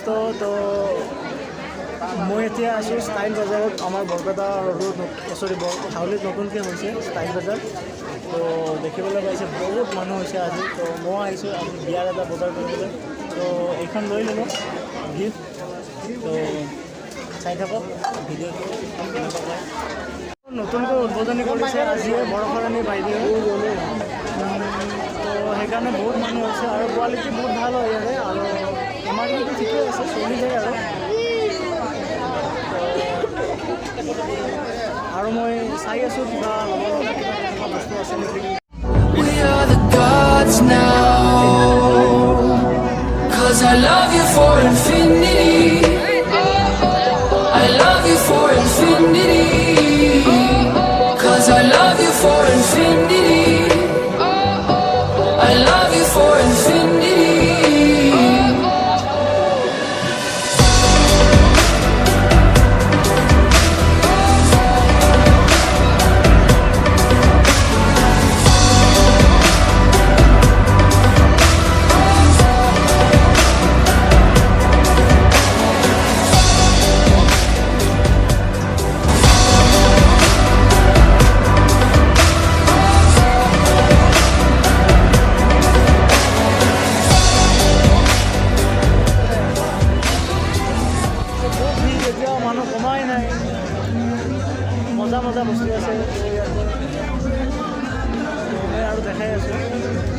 তো মই এতিয়া আছোঁ ষ্টাইল বজাৰত আমাৰ বৰপেটা ৰোড হাউলিত নতুনকৈ হৈছে ষ্টাইল বজাৰ তো দেখিবলৈ পাইছে বহুত মানুহ হৈছে আজি তো মই আহিছোঁ আজি বিয়াৰ এটা বজাৰ কৰিবলৈ তো এইখন লৈ ল'লোঁ গিফ্ট তো চাই থাকক ভিডিঅ'টো কেনেকুৱা পায় নতুনকৈ উদ্বোধনী কৰিছে আজিয়ে বৰষৰণী বাইদেউ তো সেইকাৰণে বহুত মানুহ হৈছে আৰু কোৱালিটি বহুত ভাল হয় ইয়াতে আৰু আমাৰ কিন্তু ঠিকেই আছে চলি যায় আৰু মই চাই আছোঁ কিবা ল'ব লগা কিবা বস্তু আছে নেকি We are the gods now, 'cause I love you for infinity. I love you for infinity. 'Cause I love you for infinity. I love you for infinity. মানুহ কমাই নাই মজা মজা বস্তু আছে মই আৰু দেখাই আছোঁ